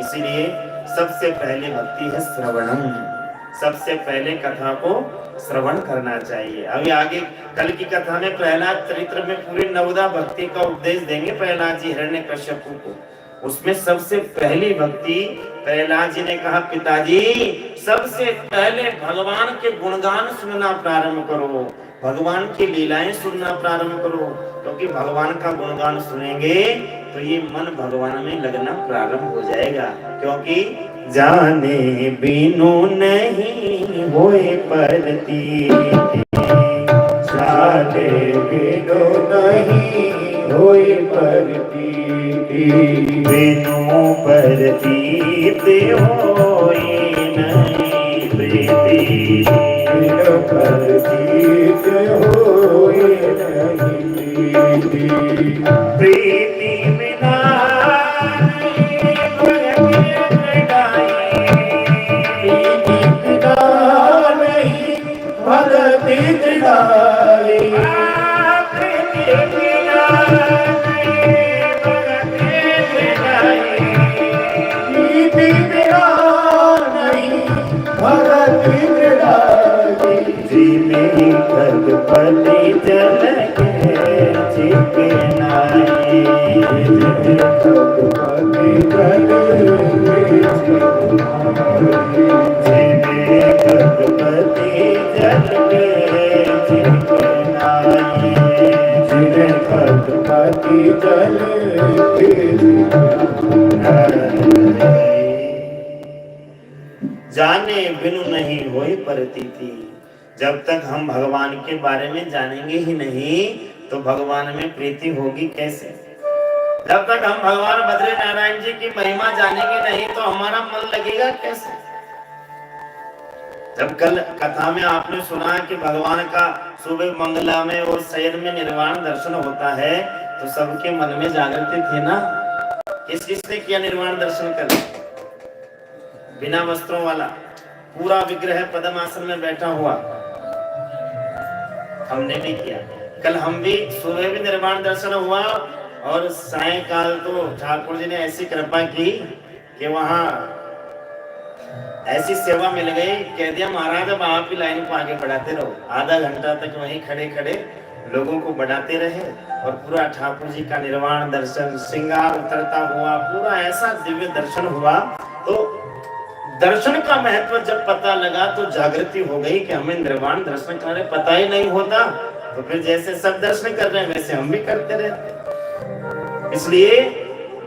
इसीलिए सबसे पहले भक्ति है श्रवणम, सबसे पहले कथा को श्रवण करना चाहिए। अभी आगे कल की कथा में प्रहलाद चरित्र में पूरे नवदा भक्ति का उपदेश देंगे प्रहलाद जी हिरण्यकश्यपु को। उसमें सबसे पहली भक्ति प्रहलाद जी ने कहा, पिताजी सबसे पहले भगवान के गुणगान सुनना प्रारंभ करो, भगवान की लीलाएं सुनना प्रारंभ करो, क्योंकि भगवान का गुणगान सुनेंगे तो ये मन भगवान में लगना प्रारंभ हो जाएगा। क्योंकि जाने बिनु नहीं होए परती, जाने बिनु नहीं होए परती, बिनु परतीत होए नहीं प्रीति, बिनु परतीत होए नहीं प्रीति, प्रीति बिना भगति दृढ़ाई, प्रीति बिना प्रीति बिना नहीं भगति दृढ़ाई, जीवे पदपति जल के छिपे नाई, भगति जीवे पदपति जल के छिपे नाई, जिन्हें भगवती जल जाने बिनु नहीं होए प्रतीति। जब तक हम भगवान के बारे में जानेंगे ही नहीं तो भगवान में प्रीति होगी कैसे? जब तक हम भगवान बद्री नारायण जी की महिमा जानेंगे नहीं तो हमारा मन लगेगा कैसे? जब कल कथा में आपने सुना कि भगवान का सुबह मंगला में और शयन में निर्वाण दर्शन होता है तो सबके मन में जागृति थी ना? किस किसने किया निर्वाण दर्शन कल? बिना वस्त्रों वाला पूरा विग्रह पद्मासन में बैठा हुआ, हमने भी किया। कल हम भी सुबह भी निर्वाण दर्शन हुआ और सायंकाल तो ठाकुर जी ने ऐसी कृपा की कि वहां ऐसी सेवा मिल गई, कह दिया महाराज अब आप ही लाइन को आगे बढ़ाते रहो। आधा घंटा तक वहीं खड़े खड़े लोगों को बढ़ाते रहे और पूरा ठाकुर जी का निर्वाण दर्शन, श्रृंगार उतरता हुआ, पूरा ऐसा दिव्य दर्शन हुआ। तो दर्शन का महत्व जब पता लगा तो जागृति हो गई कि हमें निर्वाण दर्शन करने पता ही नहीं होता, तो फिर जैसे सब दर्शन कर रहे हैं वैसे हम भी करते रहते। इसलिए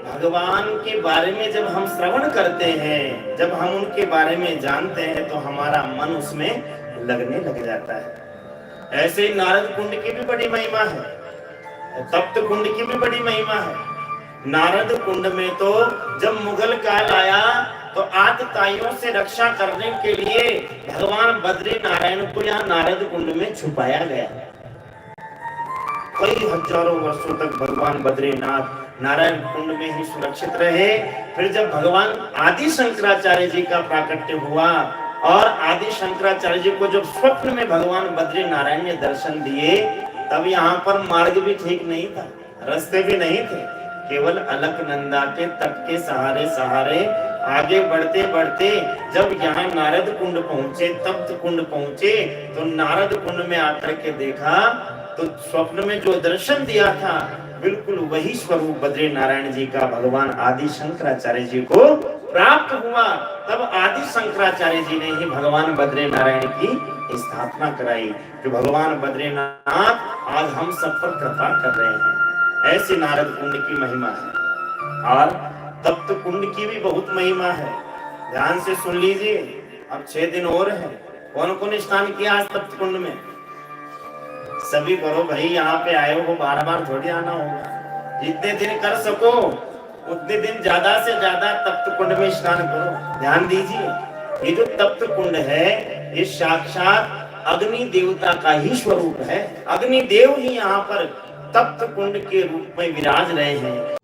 भगवान के बारे में जब हम श्रवण करते हैं, जब हम उनके बारे में जानते हैं तो हमारा मन उसमें लगने लग जाता है। ऐसे ही नारद कुंड की भी बड़ी महिमा है, तप्त कुंड की भी बड़ी महिमा है। नारद कुंड में तो जब मुगल काल आया तो आतताइयों से रक्षा करने के लिए भगवान बद्री नारायण को यहाँ नारद कुंड में छुपाया गया। कई हजारों वर्षों तक भगवान बद्रीनाथ नारायण कुंड में ही सुरक्षित रहे। फिर जब भगवान आदि शंकराचार्य जी का प्राकट्य हुआ और आदि शंकराचार्य जी को जब स्वप्न में भगवान बद्री नारायण ने दर्शन दिए, तब यहाँ पर मार्ग भी ठीक नहीं था, रास्ते भी नहीं थे। केवल अलकनंदा के तट के सहारे सहारे आगे बढ़ते बढ़ते जब यहाँ नारद कुंड पहुंचे, तप्त कुंड पहुंचे, तो नारद कुंड में आकर के देखा तो स्वप्न में जो दर्शन दिया था बिल्कुल वही स्वरूप बद्री नारायण जी का भगवान आदि शंकराचार्य जी को प्राप्त हुआ। तब आदि शंकराचार्य जी ने ही भगवान बद्री नारायण की स्थापना कराई। जो भगवान बद्रीनाथ आज हम सब पर कृपा कर रहे हैं। ऐसी नारद कुंड की महिमा है और तप्त कुंड की भी बहुत महिमा है। ध्यान से सुन लीजिए, अब 6 दिन और है। कौन कौन स्नान किया आज तप्त कुंड में? सभी करो भाई, यहाँ पे आए हो बार बार थोड़ी आना होगा। जितने दिन कर सको उतने दिन ज्यादा से ज्यादा तप्त कुंड में स्नान करो। ध्यान दीजिए, ये जो तप्त कुंड है ये साक्षात अग्नि देवता का ही स्वरूप है। अग्नि देव ही यहाँ पर तप्त कुंड के रूप में विराज रहे हैं।